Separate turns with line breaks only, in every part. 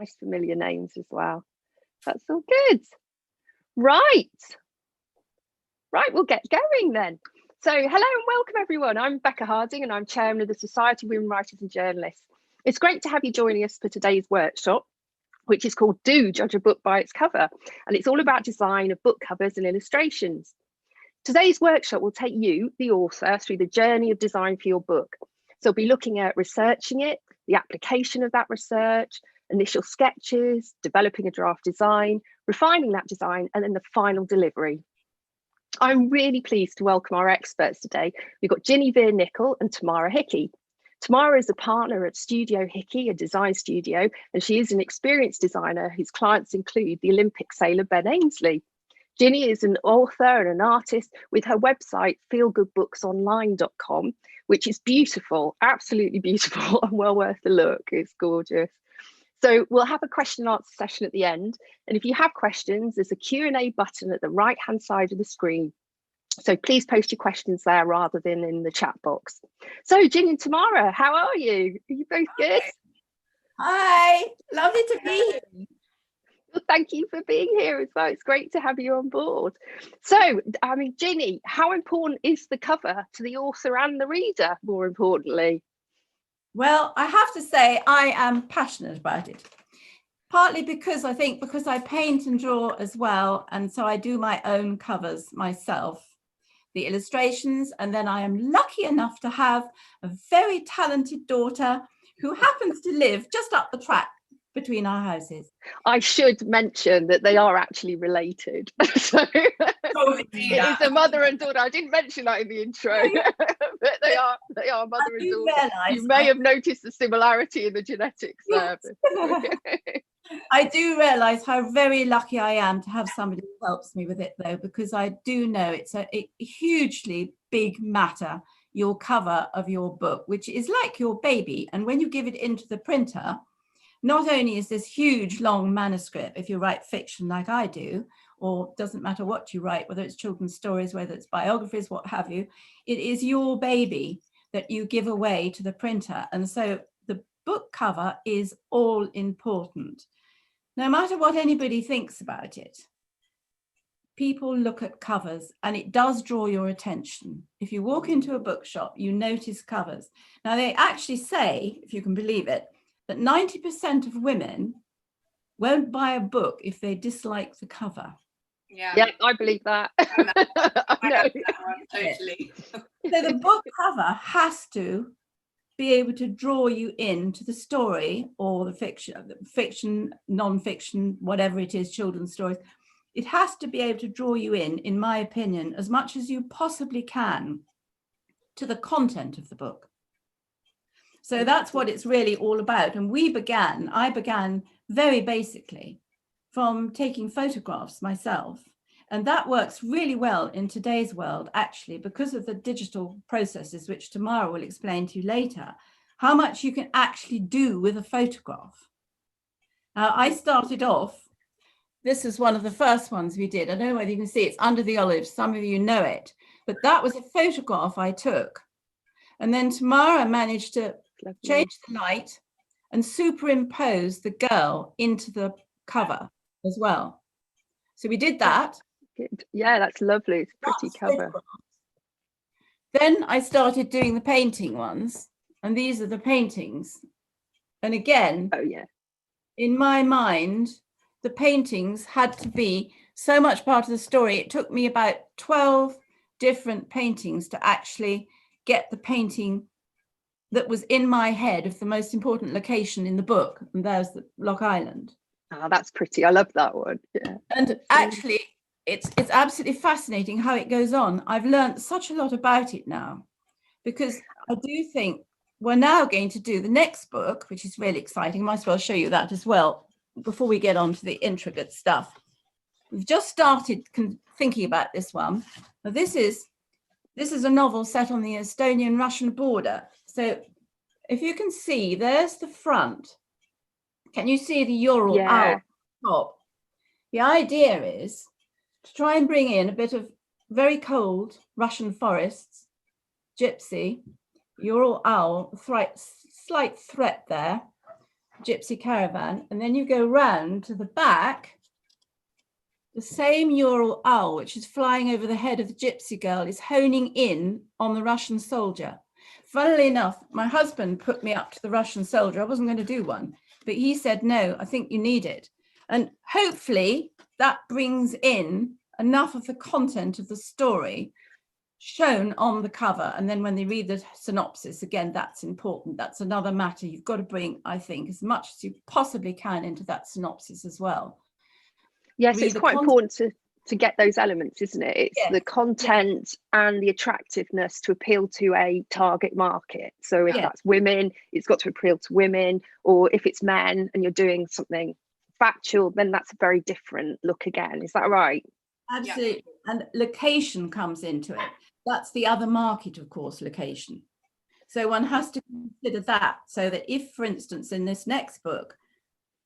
nice familiar names as well. That's all good. Right, we'll get going then. So hello and welcome everyone. I'm Becca Harding and I'm chairman of the Society of Women Writers and Journalists. It's great to have you joining us for today's workshop, which is called Do Judge a Book by Its Cover, and it's all about design of book covers and illustrations. Today's workshop will take you, the author, through the journey of design for your book. So we'll be looking at researching it, the application of that research, initial sketches, developing a draft design, refining that design, and then the final delivery. I'm really pleased to welcome our experts today. We've got Ginny, Vere, Nicoll and Tamara Hickie. Tamara is a partner at Studio Hickie, a design studio, and she is an experienced designer whose clients include the Olympic sailor Ben Ainslie. Ginny is an author and an artist with her website feelgoodbooksonline.com, which is beautiful, absolutely beautiful and well worth a look. It's gorgeous. So we'll have a question and answer session at the end. And if you have questions, there's a Q&A button at the right-hand side of the screen. So please post your questions there rather than in the chat box. So Ginny and Tamara, how are you? Are you both good?
Hi, lovely to be here.
Well, thank you for being here as well. It's great to have you on board. So, I mean, Ginny, how important is the cover to the author and the reader, more importantly?
Well, I have to say I am passionate about it, partly because I paint and draw as well, and so I do my own covers myself, the illustrations, and then I am lucky enough to have a very talented daughter who happens to live just up the track between our houses.
I should mention that they are actually related. So it is a mother and daughter. I didn't mention that in the intro, but they are mother and daughter. You may have noticed the similarity in the genetics there.
I do realise how very lucky I am to have somebody who helps me with it, though, because I do know it's a hugely big matter, your cover of your book, which is like your baby. And when you give it into the printer, not only is this huge long manuscript, if you write fiction like I do, or doesn't matter what you write, whether it's children's stories, whether it's biographies, what have you, it is your baby that you give away to the printer. And so the book cover is all important. No matter what anybody thinks about it, people look at covers and it does draw your attention. If you walk into a bookshop, you notice covers. Now they actually say, if you can believe it, that 90% of women won't buy a book if they dislike the cover.
Yeah, I believe that.
I know that one, totally.
So the book cover has to be able to draw you into the story or the fiction, non-fiction, whatever it is, children's stories. It has to be able to draw you in my opinion, as much as you possibly can to the content of the book. So that's what it's really all about. And I began very basically from taking photographs myself. And that works really well in today's world, actually, because of the digital processes, which Tamara will explain to you later, how much you can actually do with a photograph. Now, I started off, this is one of the first ones we did. I don't know whether you can see, it's Under the Olives. Some of you know it, but that was a photograph I took. And then Tamara managed to change the light and superimpose the girl into the cover as well. So we did that.
Yeah, that's lovely. It's a pretty cover.
Then I started doing the painting ones, and these are the paintings. And again,
oh yeah,
in my mind, the paintings had to be so much part of the story. It took me about 12 different paintings to actually get the painting that was in my head of the most important location in the book, and there's the Loch Island.
Oh, that's pretty. I love that one. Yeah.
And actually, it's absolutely fascinating how it goes on. I've learned such a lot about it now, because I do think we're now going to do the next book, which is really exciting. I might as well show you that as well before we get on to the intricate stuff. We've just started thinking about this one. Now, this is a novel set on the Estonian-Russian border. So if you can see, there's the front. Can you see the Ural owl top? The idea is to try and bring in a bit of very cold Russian forests, gypsy, Ural owl, slight threat there, gypsy caravan, and then you go round to the back. The same Ural owl, which is flying over the head of the gypsy girl, is honing in on the Russian soldier. Funnily enough, my husband put me up to the Russian soldier. I wasn't going to do one, but he said, no, I think you need it. And hopefully that brings in enough of the content of the story shown on the cover. And then when they read the synopsis, again, that's important. That's another matter you've got to bring, I think, as much as you possibly can into that synopsis as well.
Yes, it's quite important to get those elements, isn't it? It's the content and the attractiveness to appeal to a target market. So if that's women, it's got to appeal to women, or if it's men and you're doing something factual, then that's a very different look again. Is that right?
Absolutely. And location comes into it. That's the other market, of course, location. So one has to consider that, so that if, for instance, in this next book,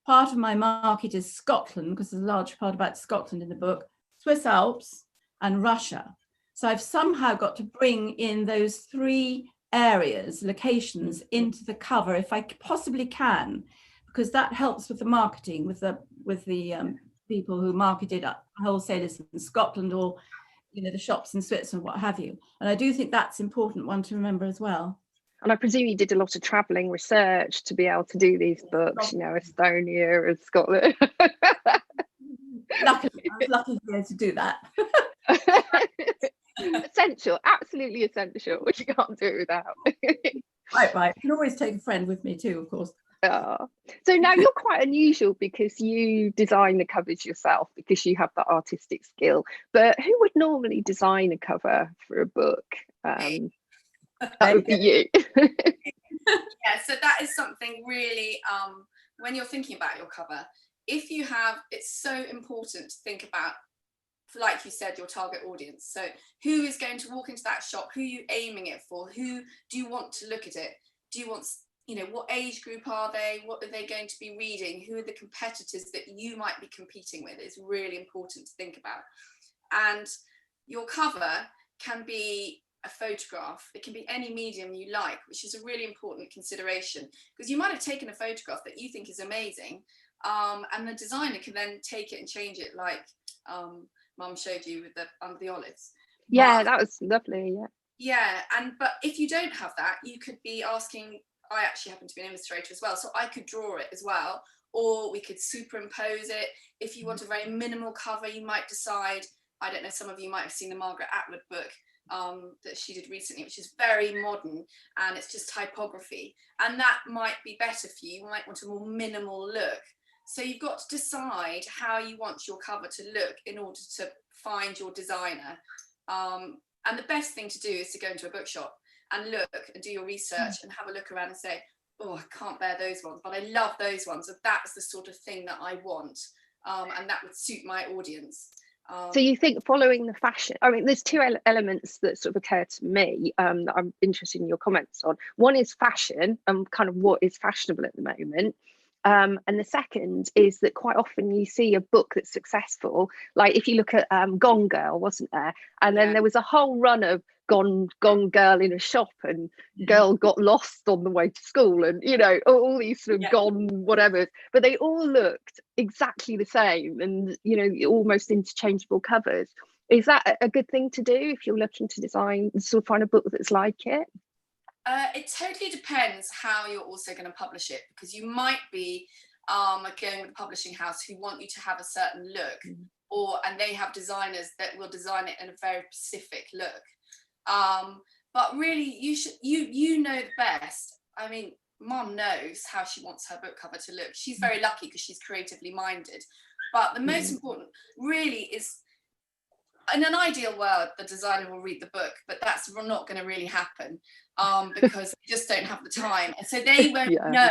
part of my market is Scotland, because there's a large part about Scotland in the book, Swiss Alps and Russia. So I've somehow got to bring in those three areas, locations, into the cover if I possibly can, because that helps with the marketing, with the people who marketed at wholesalers in Scotland, or the shops in Switzerland, what have you. And I do think that's an important one to remember as well.
And I presume you did a lot of travelling research to be able to do these books, Estonia and Scotland.
Luckily, I was lucky to be able to do that.
Essential, absolutely essential, which you can't do without.
Right. You can always take a friend with me too, of course.
So now you're quite unusual because you design the covers yourself, because you have that artistic skill. But who would normally design a cover for a book? That would be you.
Yeah, so that is something really, when you're thinking about your cover, it's so important to think about, like you said, your target audience. So who is going to walk into that shop? Who are you aiming it for? Who do you want to look at it? Do you want, what age group are they? What are they going to be reading? Who are the competitors that you might be competing with? It's really important to think about. And your cover can be a photograph. It can be any medium you like, which is a really important consideration, because you might have taken a photograph that you think is amazing, and the designer can then take it and change it, like Mum showed you with the under the olives.
Yeah, that was lovely.
But if you don't have that, you could be asking, I actually happen to be an illustrator as well, so I could draw it as well, or we could superimpose it. If you want a very minimal cover, you might decide, I don't know, some of you might have seen the Margaret Atwood book that she did recently, which is very modern, and it's just typography, and that might be better for you. You might want a more minimal look. So you've got to decide how you want your cover to look in order to find your designer. And the best thing to do is to go into a bookshop and look and do your research and have a look around and say, oh, I can't bear those ones, but I love those ones. So that's the sort of thing that I want, and that would suit my audience.
So you think following the fashion, I mean, there's two elements that sort of occur to me that I'm interested in your comments on. One is fashion and kind of what is fashionable at the moment. And the second is that quite often you see a book that's successful, like if you look at Gone Girl, wasn't there? And then there was a whole run of gone girl in a shop, and girl got lost on the way to school, and all these sort of gone whatever, but they all looked exactly the same, and almost interchangeable covers. Is that a good thing to do if you're looking to design, sort of find a book that's like it?
It totally depends how you're also going to publish it, because you might be going with a publishing house who want you to have a certain look, and they have designers that will design it in a very specific look. But really, you know the best. I mean, Mum knows how she wants her book cover to look. She's very lucky because she's creatively minded. But the most important really is, in an ideal world, the designer will read the book, but that's not going to really happen, because they just don't have the time. And so they won't know,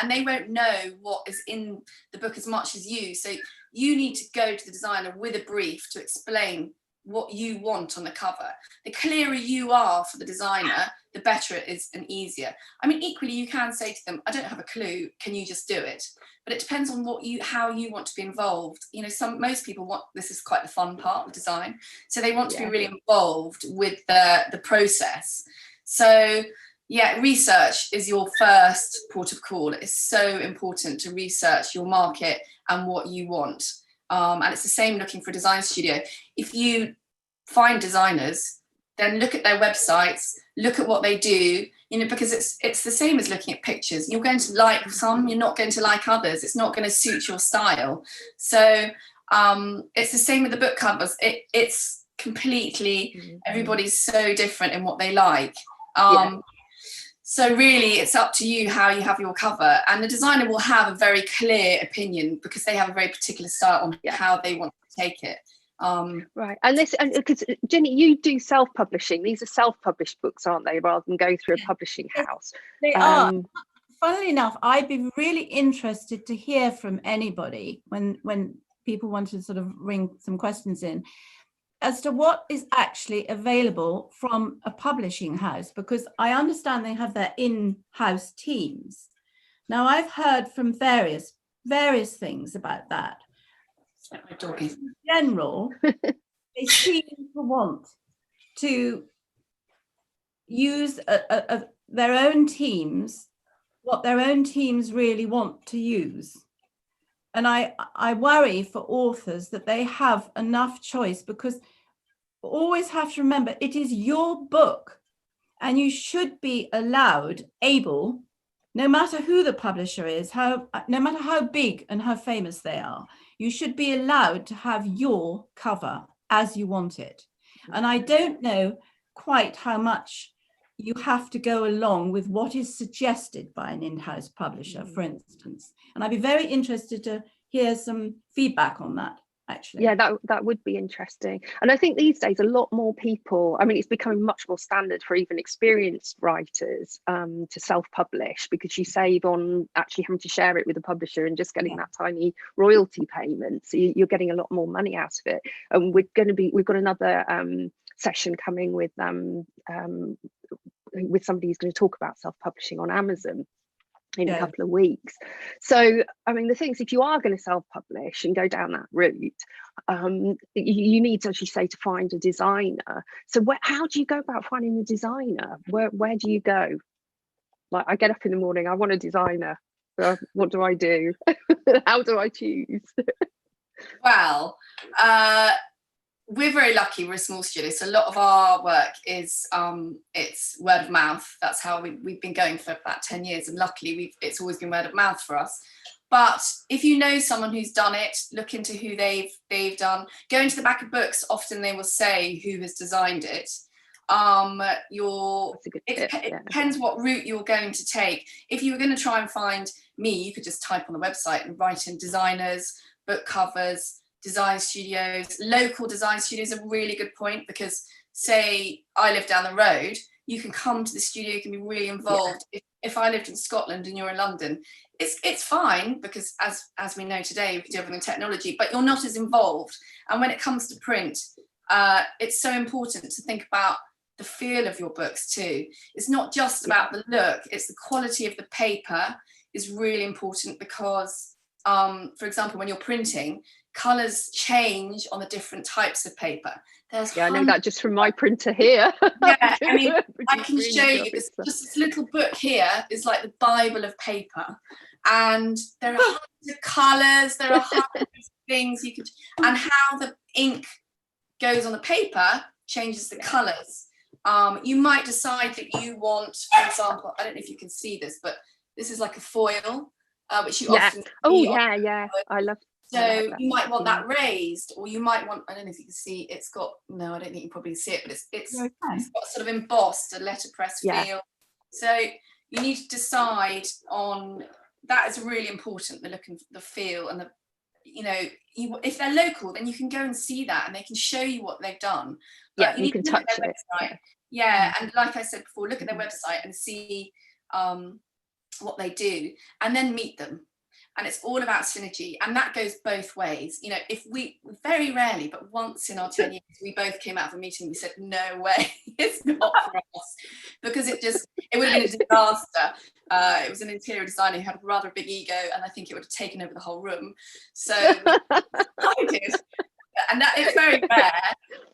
and they won't know what is in the book as much as you. So you need to go to the designer with a brief to explain what you want on the cover. The clearer you are for the designer, the better it is and easier. I mean, equally, you can say to them, I don't have a clue, can you just do it? But it depends on how you want to be involved. Most people want, this is quite the fun part of design, so they want to be really involved with the process. So Yeah, research is your first port of call. It's so important to research your market and what you want. And it's the same looking for a design studio. If you find designers, then look at their websites, look at what they do, because it's the same as looking at pictures. You're going to like some, you're not going to like others. It's not going to suit your style. So it's the same with the book covers. It's completely, everybody's so different in what they like. So really, it's up to you how you have your cover, and the designer will have a very clear opinion because they have a very particular style on how they want to take it.
Right, and because Ginny, you do self-publishing. These are self-published books, aren't they, rather than go through a publishing house?
They are. Funnily enough, I'd be really interested to hear from anybody when people want to sort of ring some questions in, as to what is actually available from a publishing house, because I understand they have their in-house teams. Now, I've heard from various things about that. In general, they seem to want to use their own teams, what their own teams really want to use. And I worry for authors that they have enough choice, because always have to remember it is your book, and you should be able, no matter who the publisher is, no matter how big and how famous they are, you should be allowed to have your cover as you want it. And I don't know quite how much you have to go along with what is suggested by an in-house publisher, for instance. And I'd be very interested to hear some feedback on that, actually.
Yeah, that would be interesting. And I think these days a lot more people, I mean, it's becoming much more standard for even experienced writers to self-publish, because you save on actually having to share it with a publisher and just getting that tiny royalty payment. So you're getting a lot more money out of it. And we've got another session coming with somebody who's going to talk about self-publishing on Amazon in a couple of weeks. So I mean, the thing is, if you are going to self-publish and go down that route, you need to, as you say, to find a designer. So how do you go about finding a designer? Where do you go? Like, I get up in the morning, I want a designer. What do I do? How do I choose?
Well, we're very lucky. We're a small studio, so a lot of our work is it's word of mouth. That's how we've been going for about 10 years, and luckily it's always been word of mouth for us. But if you know someone who's done it, look into who they've done. Go into the back of books. Often they will say who has designed it. It depends what route you're going to take. If you were going to try and find me, you could just type on the website and write in designers, book covers, design studios. Local design studios are a really good point, because say I live down the road, you can come to the studio, you can be really involved. If I lived in Scotland and you're in London, it's fine, because as we know today, we can do everything with technology, but you're not as involved. And when it comes to print, it's so important to think about the feel of your books too. It's not just about the look, it's the quality of the paper is really important, because for example, when you're printing, colours change on the different types of paper.
I know that just from my printer here.
Yeah, I mean, I can show you this. Just this little book here is like the Bible of paper, and there are hundreds of colours, there are hundreds of things you could, and how the ink goes on the paper changes the colours. You might decide that you want, for example, I don't know if you can see this, but this is like a foil, which you often see.
I love.
So you might want that raised, or you might want, I don't know if you can see, it's got, no, I don't think you can probably see it, but it's got sort of embossed, a letterpress feel. So you need to decide on, that is really important, the look and the feel, and the, if they're local, then you can go and see that, and they can show you what they've done. But
you can touch it.
And like I said before, look at their website and see what they do, and then meet them. And it's all about synergy, and that goes both ways. If we, very rarely, but once in our 10 years, we both came out of a meeting, we said, no way, it's not for us, because it would have been a disaster. It was an interior designer who had a rather big ego, and I think it would have taken over the whole room. So I did. and that is very rare,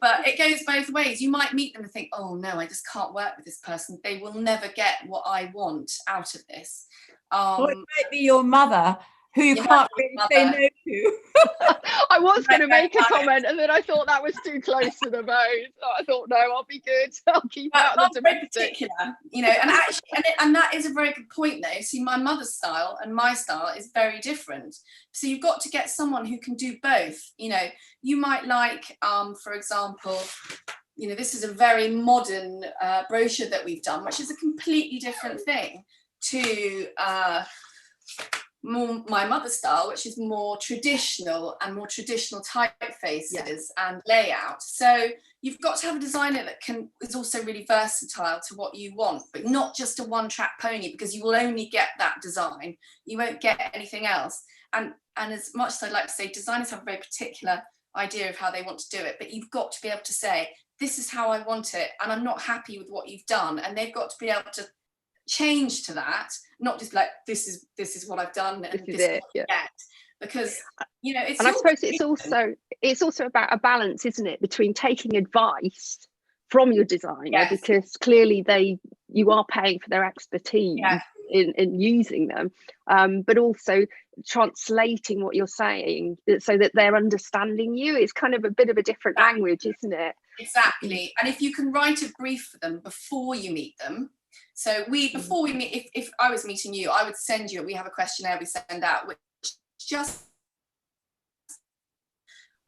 but it goes both ways. You might meet them and think, oh no, I just can't work with this person. They will never get what I want out of this.
Or it might be your mother, who you can't really say no to.
I was going to make a comment, and then I thought that was too close to the bone. So I thought, no, I'll be good. I'll keep out of the domestic.
Particular, you know, and actually, and that is a very good point, though. See, my mother's style and my style is very different. So you've got to get someone who can do both. You know, you might like, for example, you know, this is a very modern brochure that we've done, which is a completely different thing to my mother's style, which is more traditional and more traditional typefaces and layout. So you've got to have a designer that is also really versatile to what you want, but not just a one-track pony, because you will only get that design. You won't get anything else. And as much as I'd like to say, designers have a very particular idea of how they want to do it, but you've got to be able to say, this is how I want it, and I'm not happy with what you've done. And they've got to be able to change to that, not just like this is what I've done and this is what you get, because you know, it's, and I suppose it's also about a balance, isn't it, between taking advice from your designer, because clearly you are paying for their expertise in using them, but also translating what you're saying so that they're understanding you. It's kind of a bit of a different language, isn't it? Exactly. And if you can write a brief for them before you meet them. So before we meet, if I was meeting you, I would send you, we have a questionnaire we send out, which just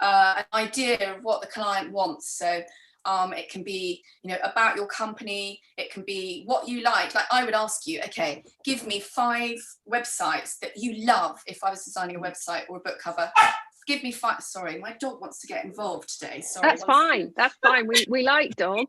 an idea of what the client wants. So it can be, you know, about your company. It can be what you like. Like I would ask you, okay, give me 5 websites that you love. If I was designing a website or a book cover, give me 5. Sorry, my dog wants to get involved today. Sorry.
That's fine. That's fine. We like dogs.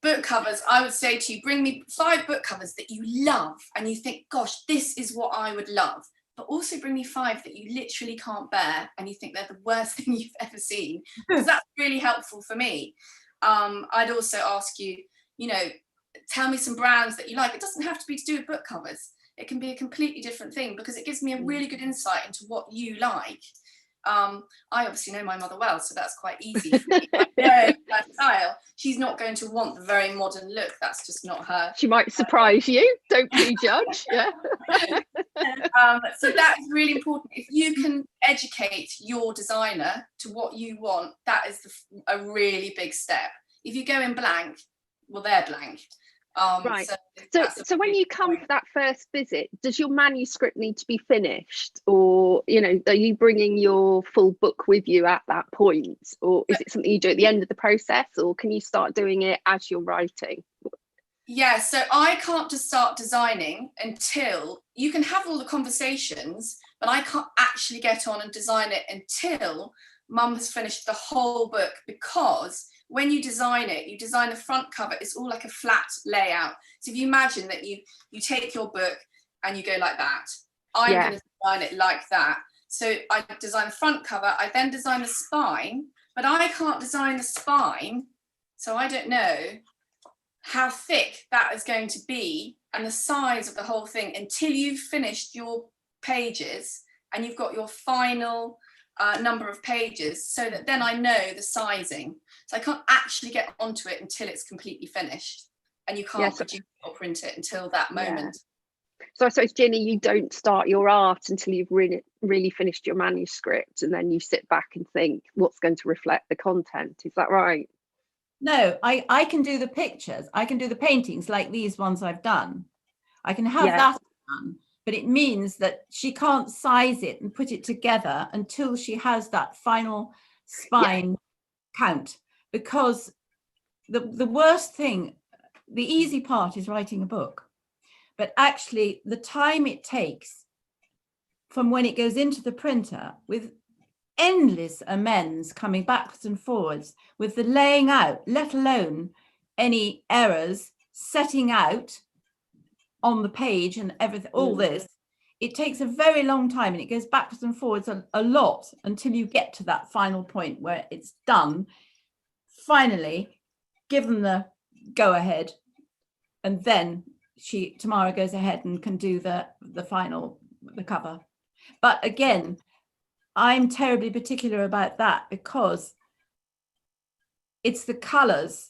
Book covers, I would say to you, bring me 5 book covers that you love and you think, gosh, this is what I would love. But also bring me 5 that you literally can't bear and you think they're the worst thing you've ever seen, because that's really helpful for me. I'd also ask you, you know, tell me some brands that you like. It doesn't have to be to do with book covers. It can be a completely different thing, because it gives me a really good insight into what you like. I obviously know my mother well, so that's quite easy for me. I know her style. She's not going to want the very modern look. That's just not her.
She might surprise you. Don't prejudge. Yeah.
So that's really important. If you can educate your designer to what you want, that is a really big step. If you go in blank, well, they're blank.
Right. So when you come for that first visit, does your manuscript need to be finished, or, you know, are you bringing your full book with you at that point, or is it something you do at the end of the process, or can you start doing it as you're writing?
Yeah, so I can't just start designing until you can have all the conversations, but I can't actually get on and design it until Mum has finished the whole book, because when you design it, you design the front cover, it's all like a flat layout. So if you imagine that you take your book and you go like that, I'm going to design it like that. So I design the front cover, I then design the spine, but I can't design the spine, so I don't know how thick that is going to be and the size of the whole thing until you've finished your pages and you've got your final number of pages, so that then I know the sizing. So I can't actually get onto it until it's completely finished, and you can't produce or print it until that moment.
So I suppose, Ginny, you don't start your art until you've really finished your manuscript, and then you sit back and think what's going to reflect the content. Is that right?
No, I can do the pictures. I can do the paintings like these ones I've done. I can have that done. But it means that she can't size it and put it together until she has that final spine count. Because the worst thing, the easy part is writing a book. But actually, the time it takes from when it goes into the printer, with endless amends coming backwards and forwards, with the laying out, let alone any errors, setting out on the page and everything, all this, it takes a very long time, and it goes backwards and forwards a lot until you get to that final point where it's done, finally given the go ahead, and then Tamara goes ahead and can do the cover. But again, I'm terribly particular about that, because it's the colours.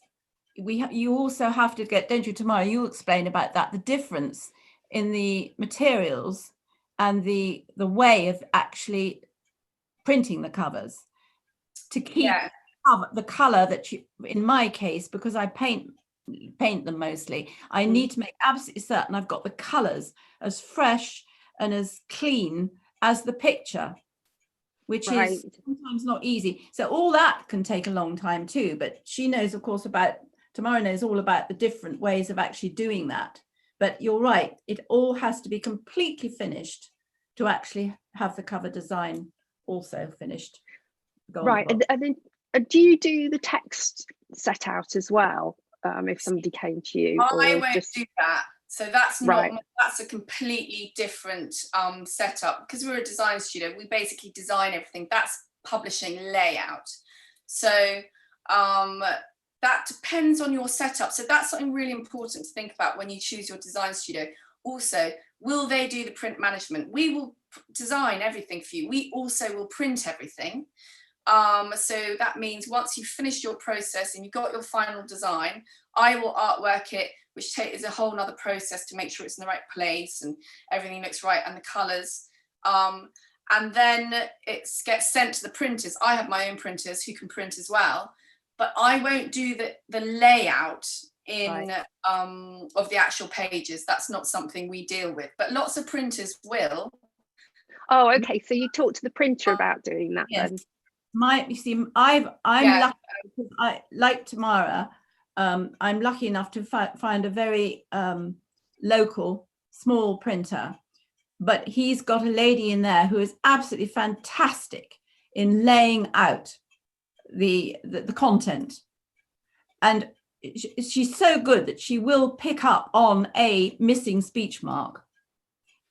You also have to get, don't you, Tamara, you explain about that, the difference in the materials and the way of actually printing the covers to keep the colour that you, in my case, because I paint them mostly, I need to make absolutely certain I've got the colours as fresh and as clean as the picture, which is sometimes not easy. So all that can take a long time too, but she knows, of course, Tamara knows all about the different ways of actually doing that. But you're right, it all has to be completely finished to actually have the cover design also finished.
Right, and then do you do the text set out as well, if somebody came to you?
I won't do that. So that's not, that's a completely different setup, because we're a design studio. We basically design everything. That's publishing layout. So that depends on your setup. So that's something really important to think about when you choose your design studio. Also, will they do the print management? We will design everything for you. We also will print everything. So that means once you've finished your process and you've got your final design, I will artwork it, which is a whole nother process to make sure it's in the right place and everything looks right, and the colours. And then it gets sent to the printers. I have my own printers who can print as well, but I won't do the layout of the actual pages. That's not something we deal with, but lots of printers will.
Oh, okay. So you talk to the printer about doing that then?
You see, I'm lucky, because I, like Tamara, I'm lucky enough to find a very local small printer, but he's got a lady in there who is absolutely fantastic in laying out the content, and she's so good that she will pick up on a missing speech mark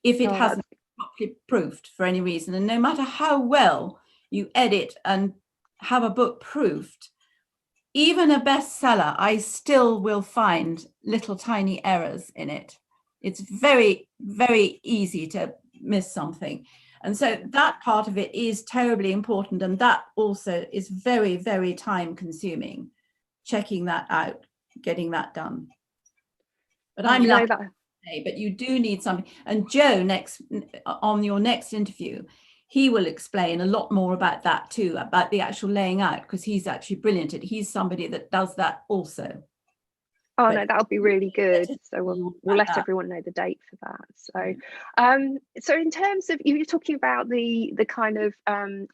if it hasn't been properly proofed for any reason. And no matter how well you edit and have a book proofed, even a bestseller, I still will find little tiny errors in it. It's very, very easy to miss something. And so that part of it is terribly important. And that also is very, very time consuming, checking that out, getting that done. But I'm lucky today, but you do need something. And Joe, on your next interview, he will explain a lot more about that too, about the actual laying out, because he's actually brilliant at it. He's somebody that does that also.
Oh, no, that'll be really good. So we'll let everyone know the date for that. So, so in terms of, you were talking about the kind of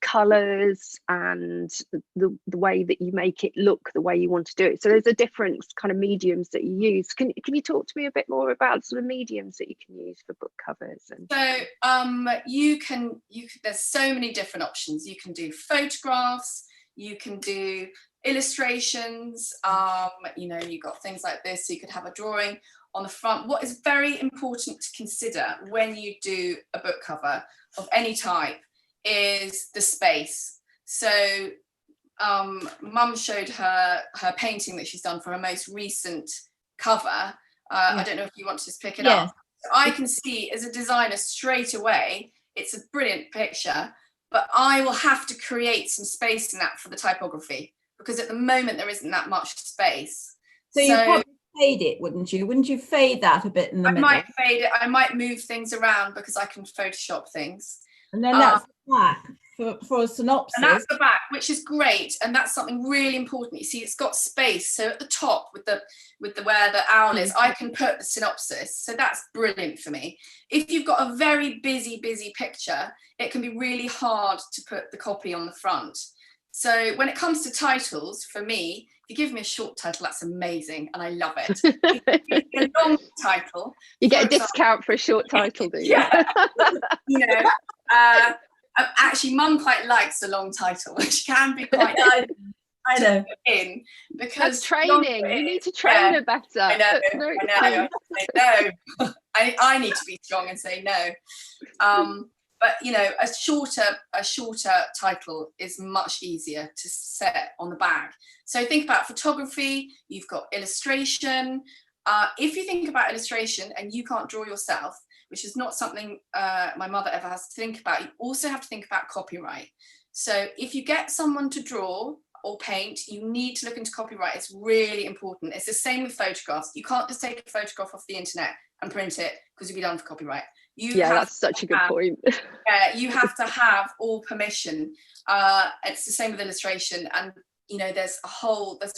colours and the way that you make it look the way you want to do it. So there's a different kind of mediums that you use. Can you talk to me a bit more about sort of mediums that you can use for book covers? And
so you can there's so many different options. You can do photographs, you can do illustrations, you know, you've got things like this, so you could have a drawing on the front. What is very important to consider when you do a book cover of any type is the space. So Mum showed her painting that she's done for her most recent cover. I don't know if you want to just pick it up. So I can see as a designer straight away it's a brilliant picture, but I will have to create some space in that for the typography, because at the moment there isn't that much space.
So you probably fade it, wouldn't you? Wouldn't you fade that a bit in the middle?
I might fade it. I might move things around because I can Photoshop things.
And then that's the back for a synopsis.
And that's the back, which is great. And that's something really important. You see, it's got space. So at the top with the where the owl is, I can put the synopsis. So that's brilliant for me. If you've got a very busy picture, it can be really hard to put the copy on the front. So when it comes to titles, for me, if you give me a short title, that's amazing, and I love it. If you give me a long title,
you get a discount for a short title, do you?
Yeah. You know, actually, Mum quite likes a long title, which can be quite.
I know.
Because
that's training. You need to train her better.
I know. I need to be strong and say no. But you know, a shorter title is much easier to set on the back. So think about photography. You've got illustration. If you think about illustration and you can't draw yourself, which is not something my mother ever has to think about, you also have to think about copyright. So if you get someone to draw or paint, you need to look into copyright. It's really important. It's the same with photographs. You can't just take a photograph off the internet and print it because you'll be done for copyright.
That's such a good point.
You have to have all permission. It's the same with illustration. And, you know, there's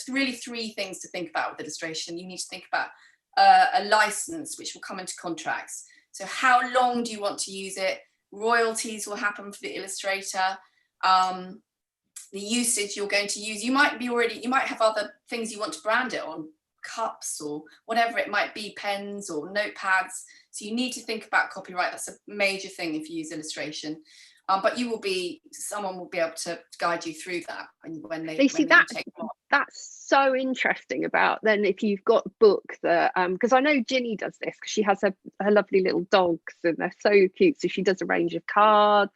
really three things to think about with illustration. You need to think about a license, which will come into contracts. So how long do you want to use it? Royalties will happen for the illustrator. The usage you're going to use, you might have other things you want to brand it on, cups or whatever it might be, pens or notepads. So you need to think about copyright. That's a major thing if you use illustration. But someone will be able to guide you through that when they take them on.
That's so interesting about then if you've got a book that because I know Ginny does this because she has her lovely little dogs and they're so cute, so she does a range of cards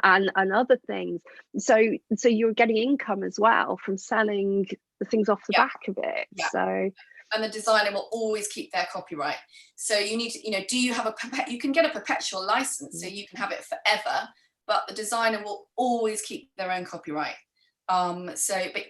and other things, so you're getting income as well from selling the things off the back of it. So,
and the designer will always keep their copyright. So you need to, you know, do you have you can get a perpetual license, so you can have it forever, but the designer will always keep their own copyright. But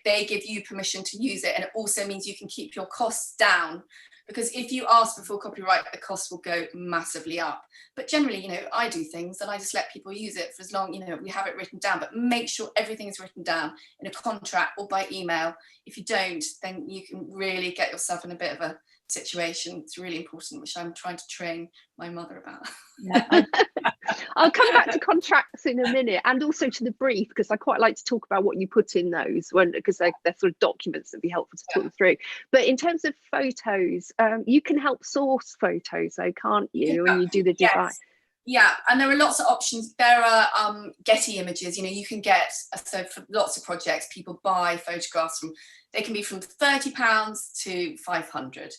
they give you permission to use it, and it also means you can keep your costs down, because if you ask for full copyright, the cost will go massively up. But generally, you know, I do things and I just let people use it for as long, you know, we have it written down, but make sure everything is written down in a contract or by email. If you don't, then you can really get yourself in a bit of a situation. It's really important, which I'm trying to train my mother about.
I'll come back to contracts in a minute, and also to the brief, because I quite like to talk about what you put in those because they're sort of documents that'd be helpful to talk through. But in terms of photos, you can help source photos though, can't you? When you do the design.
Yes. Yeah, and there are lots of options. There are Getty images, you know, you can get, so for lots of projects, people buy photographs they can be from £30 to 500.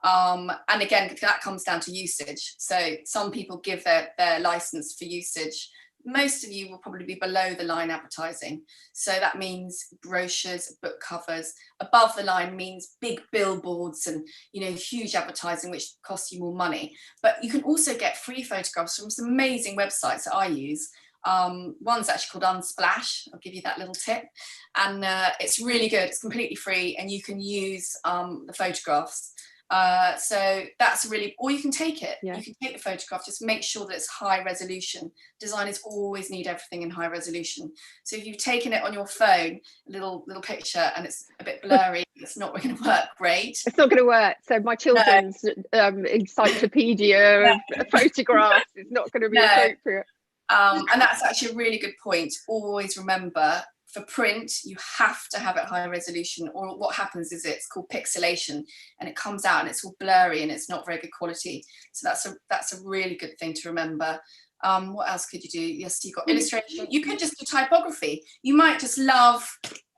And again, that comes down to usage. So some people give their license for usage. Most of you will probably be below the line advertising. So that means brochures, book covers. Above the line means big billboards and, you know, huge advertising, which costs you more money. But you can also get free photographs from some amazing websites that I use. One's actually called Unsplash. I'll give you that little tip. And it's really good. It's completely free, and you can use the photographs. So that's really, or you can take it. You can take the photograph, just make sure that it's high resolution. Designers always need everything in high resolution. So if you've taken it on your phone, a little picture, and it's a bit blurry, it's not going to work great.
It's not going to work. So my children's encyclopedia of photographs is not going to be appropriate.
And that's actually a really good point. Always remember, for print, you have to have it high resolution, or what happens is it's called pixelation, and it comes out and it's all blurry and it's not very good quality. So that's a really good thing to remember. What else could you do? Yes, you've got illustration. You could just do typography. You might just love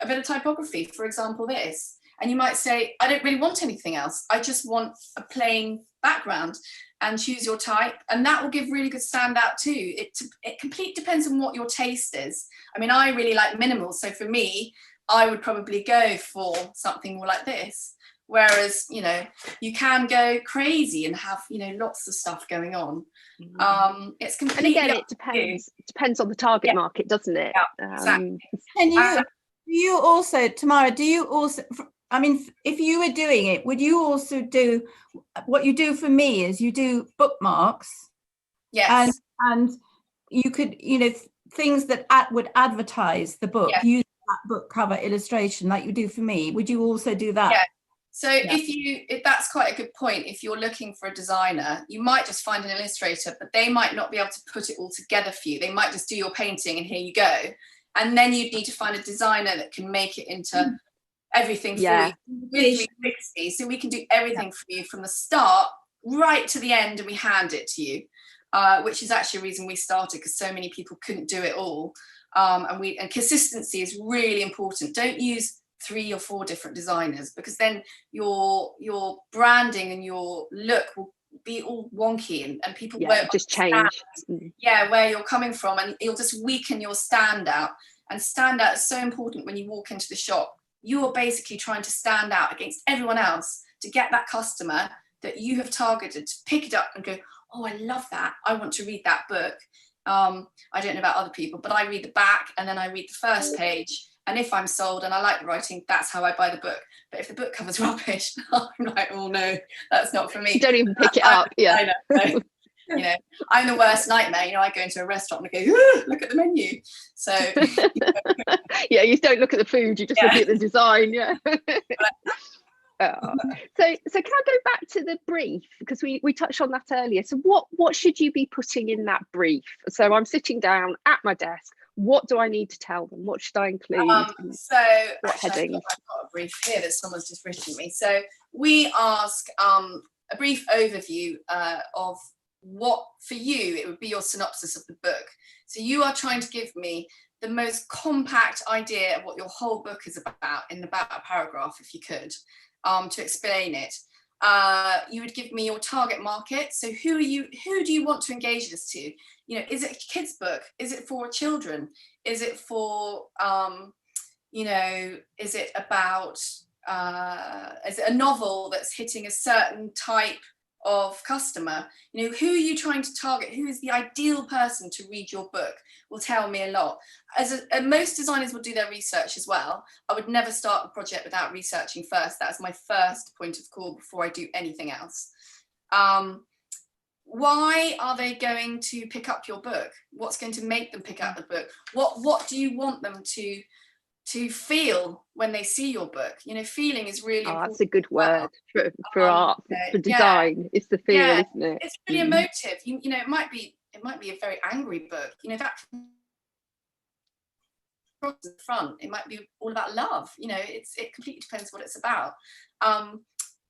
a bit of typography, for example, this. And you might say, I don't really want anything else. I just want a plain background, and choose your type. And that will give really good standout too. It completely depends on what your taste is. I mean, I really like minimal. So for me, I would probably go for something more like this. Whereas, you know, you can go crazy and have, you know, lots of stuff going on. It's completely.
And again, it depends on the target market, doesn't it?
Yeah, exactly.
And do you also, Tamara, I mean, if you were doing it, would you also do what you do for me is you do bookmarks?
Yes.
And you could, you know, things that would advertise the book, use that book cover illustration like you do for me. Would you also do that?
Yeah. So if that's quite a good point. If you're looking for a designer, you might just find an illustrator, but they might not be able to put it all together for you. They might just do your painting and here you go. And then you'd need to find a designer that can make it into everything for you with 360. So we can do everything for you from the start right to the end, and we hand it to you, which is actually a reason we started, because so many people couldn't do it all. And consistency is really important. Don't use 3 or 4 different designers, because then your branding and your look will be all wonky, and people won't
just change
where you're coming from, and you'll just weaken your standout. And standout is so important. When you walk into the shop, you are basically trying to stand out against everyone else to get that customer that you have targeted to pick it up and go, oh, I love that, I want to read that book. I don't know about other people, but I read the back and then I read the first page, and if I'm sold and I like the writing, that's how I buy the book. But if the book cover's rubbish, I'm like, oh no, that's not for me.
You don't even pick it up. Yeah.
I know. You know, I'm the worst nightmare. You know, I go into a restaurant and I go, look at the menu. So
yeah, you don't look at the food, you just look at the design. Yeah. So can I go back to the brief, because we touched on that earlier. So what should you be putting in that brief? So I'm sitting down at my desk. What do I need to tell them? What should I include?
So
what headings?
I've got a brief here that someone's just written me. So we ask a brief overview of what for you it would be your synopsis of the book. So you are trying to give me the most compact idea of what your whole book is about in about a paragraph, if you could, to explain it. You would give me your target market. So who do you want to engage this to? You know, is it a kid's book? Is it for children? Is it for you know, is it about is it a novel that's hitting a certain type of customer? You know, who are you trying to target? Who is the ideal person to read your book? Will tell me a lot. Most designers will do their research as well. I would never start a project without researching first. That is my first point of call before I do anything else. Why are they going to pick up your book? What's going to make them pick up the book? What do you want them to feel when they see your book? You know, feeling is really important.
That's a good word for art, for design. It's the feel, isn't it?
It's really emotive. You know, it might be a very angry book. You know, that across the front, it might be all about love. You know, it completely depends what it's about.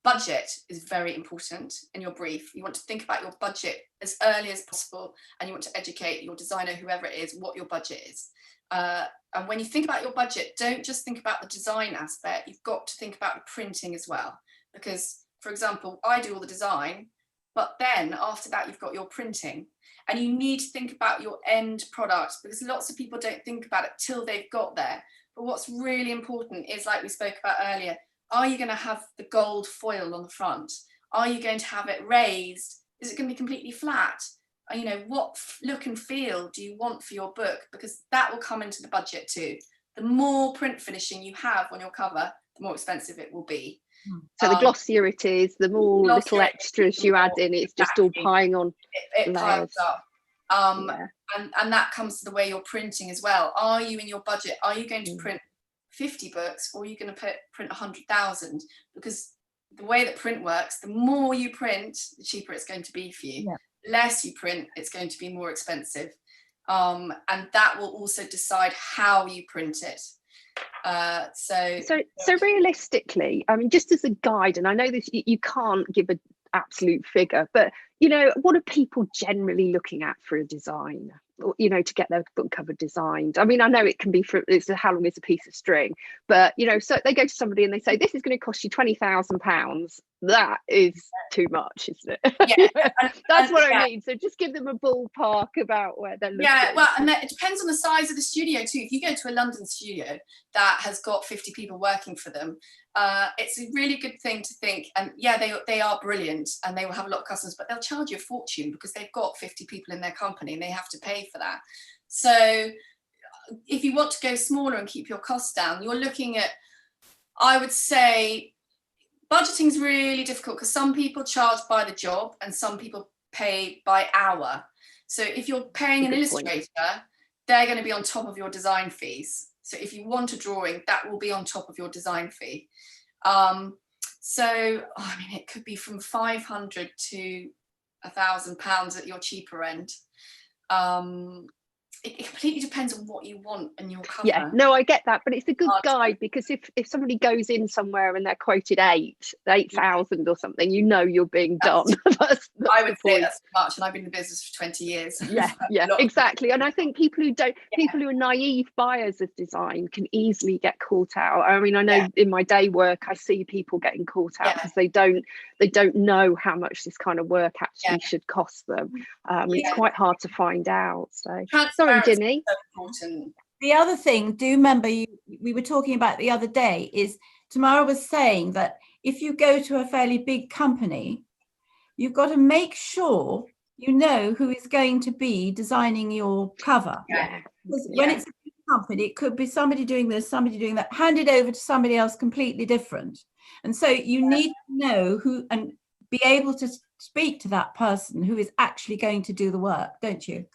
Budget is very important in your brief. You want to think about your budget as early as possible, and you want to educate your designer, whoever it is, what your budget is. And when you think about your budget, don't just think about the design aspect. You've got to think about the printing as well. Because, for example, I do all the design, but then after that, you've got your printing. And you need to think about your end product, because lots of people don't think about it till they've got there. But what's really important is, like we spoke about earlier, are you going to have the gold foil on the front? Are you going to have it raised? Is it going to be completely flat? You know, what look and feel do you want for your book? Because that will come into the budget too. The more print finishing you have on your cover, the more expensive it will be.
So the glossier it is, the more little extras you add in, it's just all piling on.
It piles up. And that comes to the way you're printing as well. Are you in your budget? Are you going to print 50 books, or are you going to print 100,000? Because the way that print works, the more you print, the cheaper it's going to be for you. Less you print, it's going to be more expensive. And that will also decide how you print it. So
realistically, I mean, just as a guide, and I know this, you can't give an absolute figure, but you know, what are people generally looking at for a design, or, you know, to get their book cover designed? I mean, I know it can be how long is a piece of string, but you know, so they go to somebody and they say, this is going to cost you £20,000. That is too much, isn't it?
Yeah.
That's what I mean. So just give them a ballpark about where they're looking.
Yeah, well, and it depends on the size of the studio too. If you go to a London studio that has got 50 people working for them, it's a really good thing to think. And yeah, they are brilliant and they will have a lot of customers, but they'll charge you a fortune because they've got 50 people in their company and they have to pay for that. So if you want to go smaller and keep your costs down, you're looking at, I would say, budgeting is really difficult because some people charge by the job and some people pay by hour. So if you're paying an illustrator, they're going to be on top of your design fees. So if you want a drawing, that will be on top of your design fee. So, I mean, it could be from 500 to £1,000 at your cheaper end. It completely depends on what you want and your cover.
Yeah, no, I get that, but it's a good guide, because if somebody goes in somewhere and they're quoted 8,000 or something, you know you're being done. that's
I would say that's too much, and I've been in the business for 20 years.
Yeah, exactly. And I think people who are naive buyers of design can easily get caught out. I mean, I know in my day work, I see people getting caught out because they don't know how much this kind of work actually should cost them. It's quite hard to find out. So sorry, Ginny.
So
the other thing, do remember, we were talking about the other day, is Tamara was saying that if you go to a fairly big company, you've got to make sure you know who is going to be designing your cover.
Yeah.
Because when it's a big company, it could be somebody doing this, somebody doing that, handed over to somebody else completely different. And so you need to know who and be able to speak to that person who is actually going to do the work, don't you?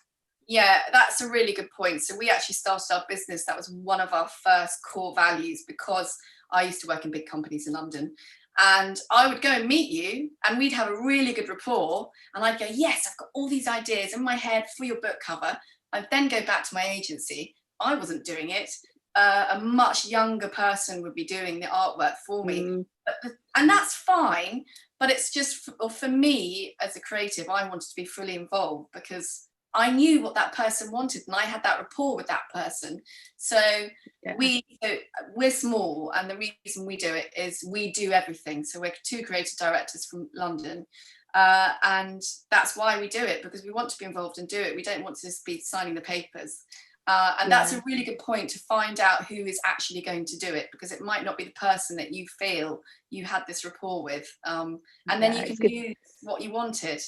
Yeah, that's a really good point. So we actually started our business. That was one of our first core values, because I used to work in big companies in London, and I would go and meet you and we'd have a really good rapport, and I'd go, yes, I've got all these ideas in my head for your book cover. I'd then go back to my agency. I wasn't doing it. A much younger person would be doing the artwork for me. And that's fine, but it's just, for me as a creative, I wanted to be fully involved because I knew what that person wanted and I had that rapport with that person. So we're small, and the reason we do it is we do everything. So we're 2 creative directors from London, and that's why we do it, because we want to be involved and do it. We don't want to just be signing the papers. And that's a really good point, to find out who is actually going to do it, because it might not be the person that you feel you had this rapport with, and then you can use what you wanted.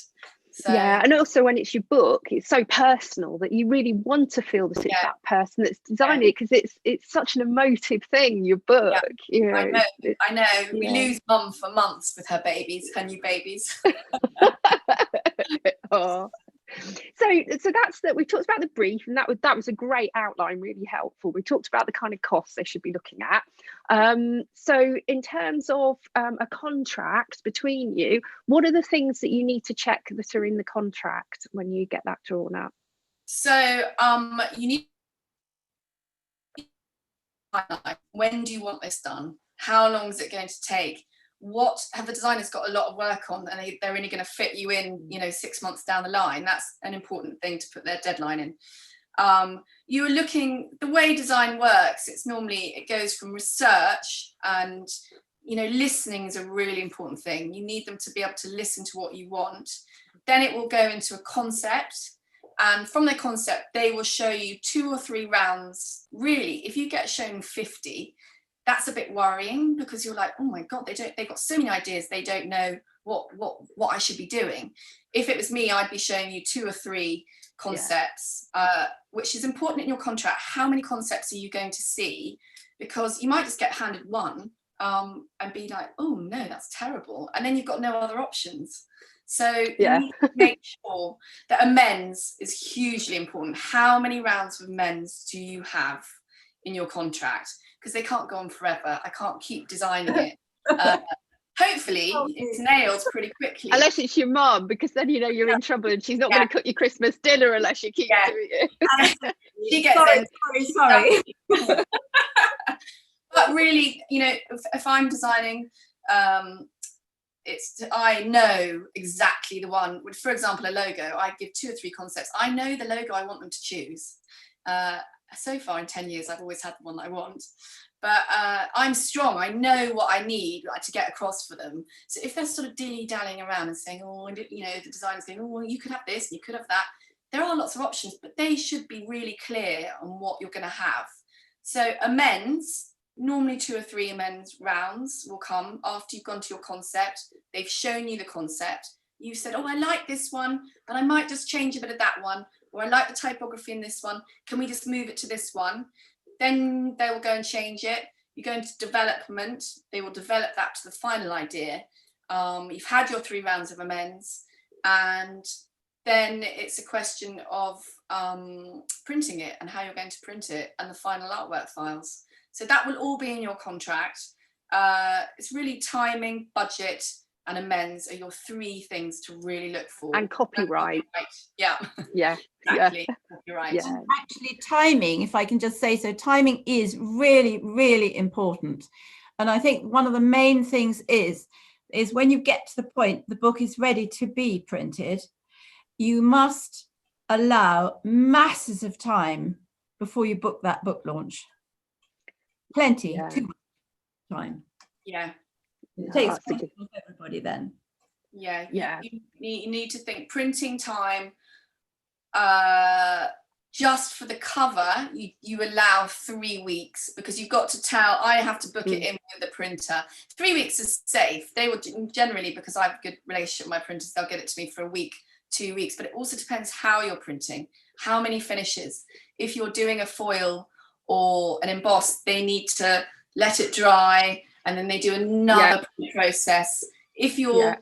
So,
yeah, and also when it's your book, it's so personal that you really want to feel that it's that person that's designed it, because it's such an emotive thing, your book. You know,
I know. We lose mum for months with her babies, her new babies.
Oh. So that's that. We talked about the brief, and that was a great outline, really helpful. We talked about the kind of costs they should be looking at. So in terms of a contract between you, what are the things that you need to check that are in the contract when you get that drawn up?
So you need, when do you want this done? How long is it going to take? What have the designers got a lot of work on, and they're only going to fit you in, 6 months down the line? That's an important thing to put their deadline in. You're looking, the way design works, it goes from research, and listening is a really important thing. You need them to be able to listen to what you want. Then it will go into a concept, and from the concept they will show you 2 or 3 rounds. Really, if you get shown 50, that's a bit worrying, because you're like, oh my God, they've got so many ideas, they don't know what I should be doing. If it was me, I'd be showing you 2 or 3 concepts, which is important in your contract. How many concepts are you going to see? Because you might just get handed one and be like, oh no, that's terrible. And then you've got no other options. So you need to make sure that amends is hugely important. How many rounds of amends do you have in your contract? Because they can't go on forever. I can't keep designing it. Hopefully it's nailed pretty quickly.
Unless it's your mum, because then you're in trouble, and she's not going to cook your Christmas dinner unless you keep doing it.
She gets
sorry.
But really, if I'm designing, I know exactly the one. For example, a logo, I give 2 or 3 concepts. I know the logo I want them to choose. So far in 10 years, I've always had the one that I want, but I'm strong. I know what I need to get across for them. So if they're sort of dilly-dallying around and saying, the designer's going, oh, you could have this and you could have that, there are lots of options, but they should be really clear on what you're going to have. So amends, normally 2 or 3 amends rounds will come after you've gone to your concept. They've shown you the concept. You said, oh, I like this one, but I might just change a bit of that one. Or I like the typography in this one. Can we just move it to this one? Then they will go and change it. You go into development. They will develop that to the final idea. You've had your 3 rounds of amends, and then it's a question of printing it and how you're going to print it, and the final artwork files. So that will all be in your contract. It's really timing, budget, and amends are your 3 things to really look for.
And copyright.
Exactly. Copyright.
And actually timing, if I can just say so, timing is really, really important. And I think one of the main things is when you get to the point the book is ready to be printed, you must allow masses of time before you book that book launch. Plenty, too much time. It takes pressure off everybody then.
You need to think printing time. Just for the cover, you allow 3 weeks, because you've got to tell, I have to book it in with the printer. 3 weeks is safe. They will generally, because I have a good relationship with my printers, they'll get it to me for a week 2 weeks, but it also depends how you're printing, how many finishes. If you're doing a foil or an emboss, they need to let it dry and then they do another print process. If your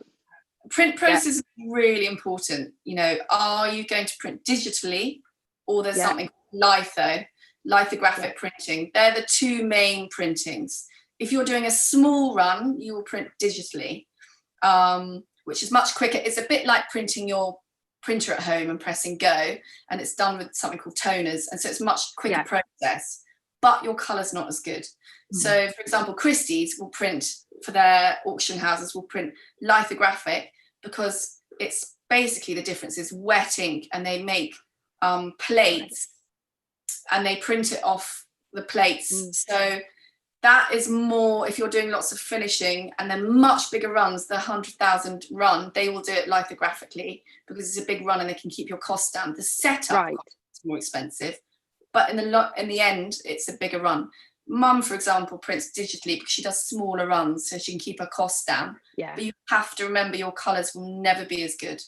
print process is really important, you know, are you going to print digitally, or there's something lithographic printing? They're the two main printings. If you're doing a small run, you will print digitally, which is much quicker. It's a bit like printing your printer at home and pressing go, and it's done with something called toners, and so it's a much quicker process, but your colour's not as good. So for example, Christie's will print, for their auction houses, will print lithographic, because it's basically, the difference is wet ink, and they make plates and they print it off the plates. So that is more, if you're doing lots of finishing and then much bigger runs, the 100,000 run, they will do it lithographically because it's a big run and they can keep your costs down. The setup is more expensive, but in the end, it's a bigger run. Mum, for example, prints digitally because she does smaller runs so she can keep her costs down. But you have to remember, your colours will never be as good.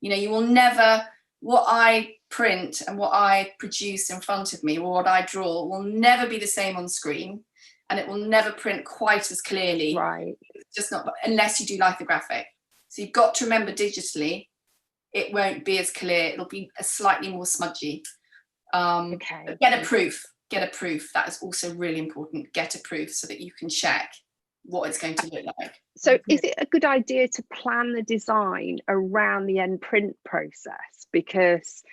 You know, you will never, what I print and what I produce in front of me, or what I draw, will never be the same on screen. And it will never print quite as clearly. It's just not, unless you do lithographic. So you've got to remember, digitally, it won't be as clear. It'll be a slightly more smudgy. But get a proof. Get a proof. That is also really important. Get a proof so that you can check what it's going to look like.
So is it a good idea to plan the design around the end print process? Because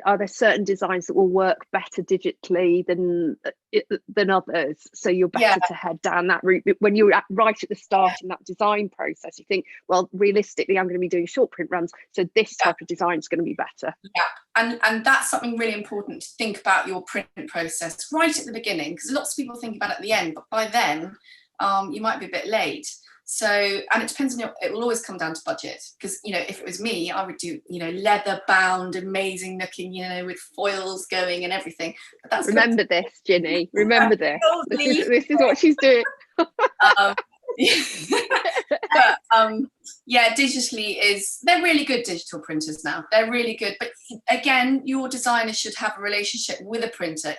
are there certain designs that will work better digitally than others? So you're better to head down that route. When you're right at the start in that design process, you think, well, realistically, I'm going to be doing short print runs, so this type of design is going to be better.
And that's something really important to think about your print process right at the beginning, because lots of people think about it at the end, but by then you might be a bit late. So, and it depends on it will always come down to budget, because, you know, if it was me, I would do, you know, leather bound, amazing looking, you know, with foils going and everything. But that's
remember this, Ginny. Remember this. This is what she's doing.
Yeah, digitally they're really good, digital printers now. They're really good. But again, your designer should have a relationship with a printer.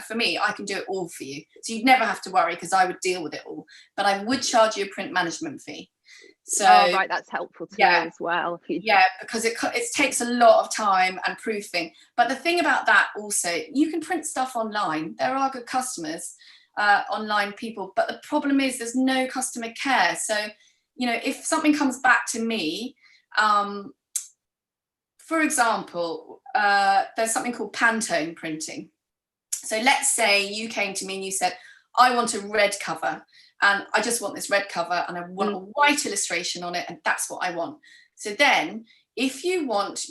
For me, I can do it all for you. So you'd never have to worry, because I would deal with it all. But I would charge you a print management fee. So
right, that's helpful to know as well.
Because it takes a lot of time and proofing. But the thing about that also, you can print stuff online. There are good customers, online people, but the problem is there's no customer care. So, you know, if something comes back to me, for example, there's something called Pantone printing. So let's say you came to me and you said, I want a red cover, and I just want this red cover, and I want a white illustration on it, and that's what I want. So then, if you want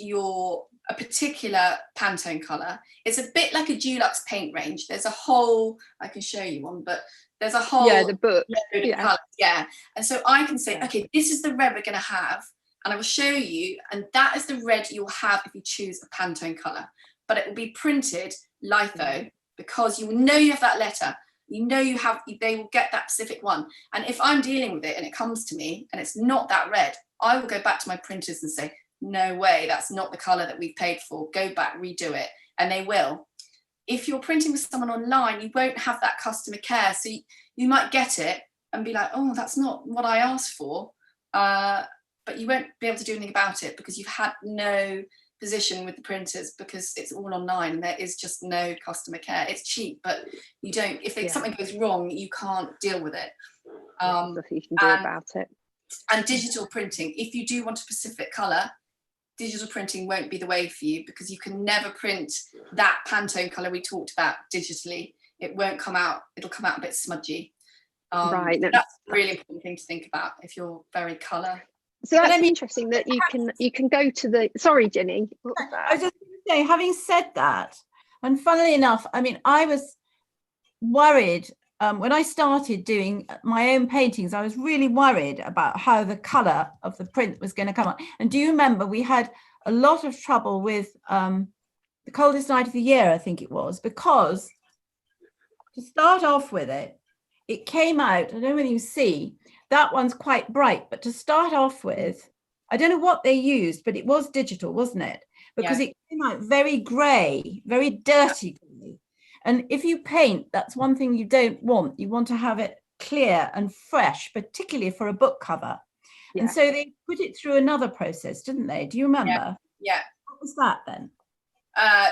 a particular Pantone colour, it's a bit like a Dulux paint range. There's a whole, I can show you one, but there's a whole
the book.
Colours, and so I can say, okay, this is the red we're going to have, and I will show you, and that is the red you'll have if you choose a Pantone colour. But it will be printed litho, because you know you have that letter. You know they will get that specific one. And if I'm dealing with it and it comes to me and it's not that red, I will go back to my printers and say, no way, that's not the colour that we've paid for. Go back, redo it. And they will. If you're printing with someone online, you won't have that customer care. So you might get it and be like, oh, that's not what I asked for. But you won't be able to do anything about it, because you've had no position with the printers, because it's all online and there is just no customer care. It's cheap, but you don't, if something goes wrong, you can't deal with it.
Nothing you can do about it.
And digital printing, if you do want a specific colour, digital printing won't be the way for you, because you can never print that Pantone colour we talked about digitally. It won't come out, it'll come out a bit smudgy.
Right.
That's a really important thing to think about if you're very colour.
So that's interesting that you can go to the, sorry, Ginny.
I was just going to say, having said that, and funnily enough, I mean, I was worried when I started doing my own paintings. I was really worried about how the colour of the print was going to come out. And do you remember we had a lot of trouble with the coldest night of the year, I think it was, because to start off with it came out, I don't know whether you see, that one's quite bright, but to start off with, I don't know what they used, but it was digital, wasn't it? Because it came out very grey, very dirty grey. And if you paint, that's one thing you don't want. You want to have it clear and fresh, particularly for a book cover. And so they put it through another process, didn't they? Do you remember?
Yeah.
What was that then?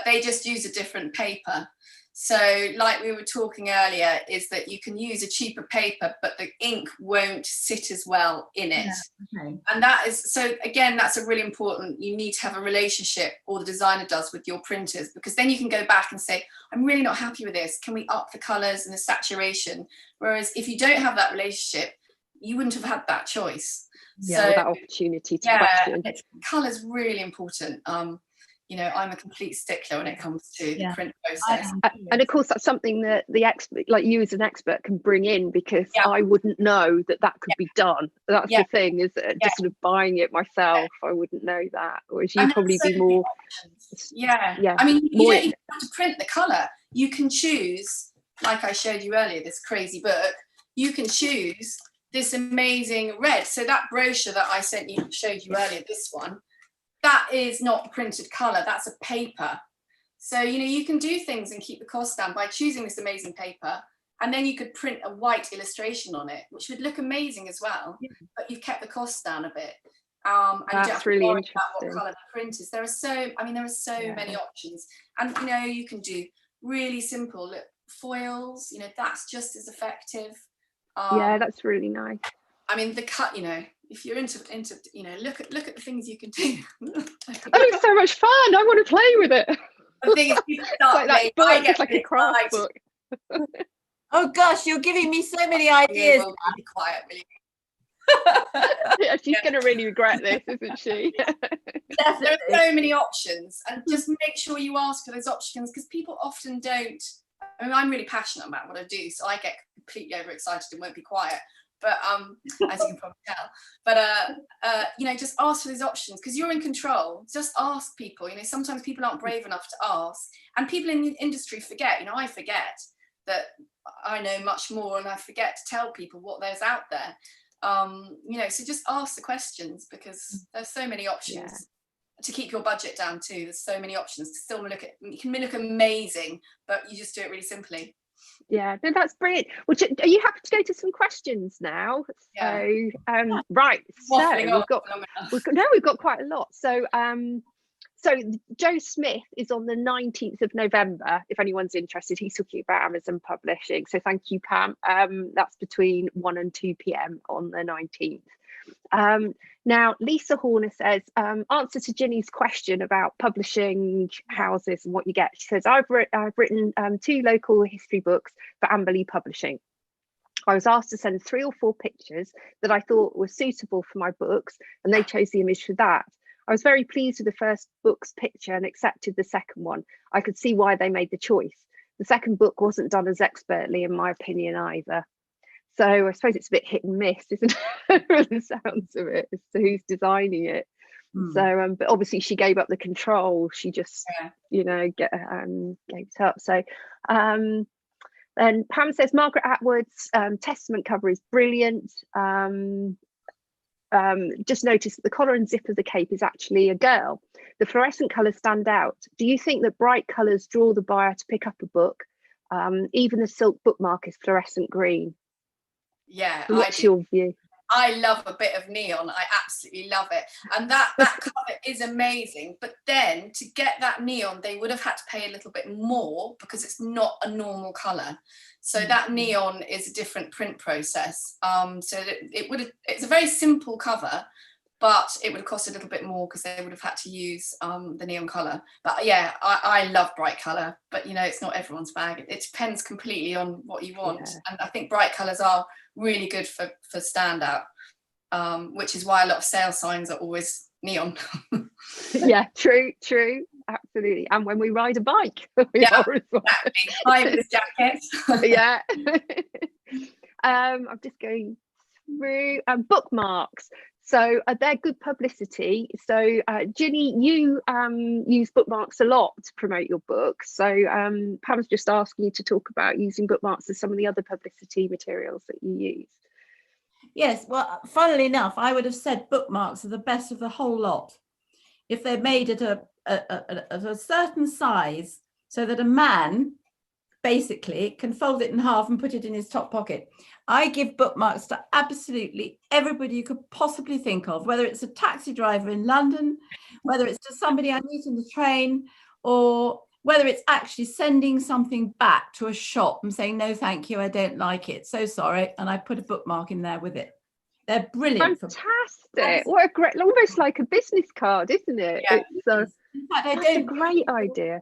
They just use a different paper. So like we were talking earlier, is that you can use a cheaper paper, but the ink won't sit as well in it.
Yeah, okay.
And that is, so again, that's a really important, you need to have a relationship, or the designer does, with your printers, because then you can go back and say, I'm really not happy with this. Can we up the colours and the saturation? Whereas if you don't have that relationship, you wouldn't have had that choice.
Yeah,
so
that opportunity to question.
Colour's really important. You know, I'm a complete stickler when it comes to the print process.
And of course, that's something that the expert, like you as an expert, can bring in, because I wouldn't know that that could be done. That's the thing, is that just sort of buying it myself, I wouldn't know that. Whereas you'd probably be more.
I mean, you don't even have to print the colour. You can choose, like I showed you earlier, this crazy book. You can choose this amazing red. So that brochure that I showed you earlier, this one, that is not printed colour, that's a paper. So, you know, you can do things and keep the cost down by choosing this amazing paper, and then you could print a white illustration on it, which would look amazing as well, but you've kept the cost down a bit. And you don't have to worry about what colour the print is. There are so many options. And, you know, you can do really simple foils, you know, that's just as effective.
That's really nice.
I mean, the cut, you know, if you're into, you know, look at the things you can do.
It's so much fun. I want to play with it.
The thing is, people start
like that book, it's like a craft book.
Oh gosh, you're giving me so many ideas.
Be quiet, will you?
She's going to really regret this, isn't she?
There are so many options, and just make sure you ask for those options, because people often don't. I mean, I'm really passionate about what I do, so I get completely overexcited and won't be quiet. But as you can probably tell, but you know, just ask for these options, because you're in control. Just ask people. You know, sometimes people aren't brave enough to ask, and people in the industry forget. You know, I forget that I know much more, and I forget to tell people what there's out there. You know, so just ask the questions, because there's so many options to keep your budget down too. There's so many options to still you can look amazing, but you just do it really simply.
Yeah, no, that's brilliant. Well, are you happy to go to some questions now? So right, so we've got quite a lot. So so Joe Smith is on the 19th of November, if anyone's interested. He's talking about Amazon publishing, so thank you, Pam. That's between 1 and 2 p.m. on the 19th. Now, Lisa Horner says, answer to Ginny's question about publishing houses and what you get. She says, I've written 2 local history books for Amberley Publishing. I was asked to send 3 or 4 pictures that I thought were suitable for my books, and they chose the image for that. I was very pleased with the first book's picture and accepted the second one. I could see why they made the choice. The second book wasn't done as expertly, in my opinion, either. So I suppose it's a bit hit and miss, isn't it? From the sounds of it, as to who's designing it. So, but obviously she gave up the control. She just, you know, gave it up. So, and Pam says Margaret Atwood's Testament cover is brilliant. Just noticed that the collar and zip of the cape is actually a girl. The fluorescent colours stand out. Do you think that bright colours draw the buyer to pick up a book? Even the silk bookmark is fluorescent green.
Yeah,
what's your view?
I love a bit of neon. I absolutely love it, and that cover is amazing. But then to get that neon, they would have had to pay a little bit more, because it's not a normal color. So that neon is a different print process. So it's a very simple cover, but it would have cost a little bit more, because they would have had to use the neon color. But yeah, I love bright color, but you know, it's not everyone's bag. It depends completely on what you want. And I think bright colors are really good for standout, which is why a lot of sale signs are always neon.
Yeah, true, absolutely. And when we ride a bike, we are as well.
Exactly. High with jacket.
Yeah. I'm just going through
So
So they're good publicity. So Ginny, you use bookmarks a lot to promote your book. So Pam's just asking you to talk about using bookmarks as some of the other publicity materials that you use.
Yes, well, funnily enough, I would have said bookmarks are the best of the whole lot. If they're made at a certain size, so that a man basically can fold it in half and put it in his top pocket. I give bookmarks to absolutely everybody you could possibly think of, whether it's a taxi driver in London, whether it's to somebody I meet in the train, or whether it's actually sending something back to a shop and saying, no, thank you, I don't like it, so sorry. And I put a bookmark in there with it. They're brilliant.
Fantastic. What a great, almost like a business card, isn't it?
Yeah,
It's
in fact,
that's a great idea.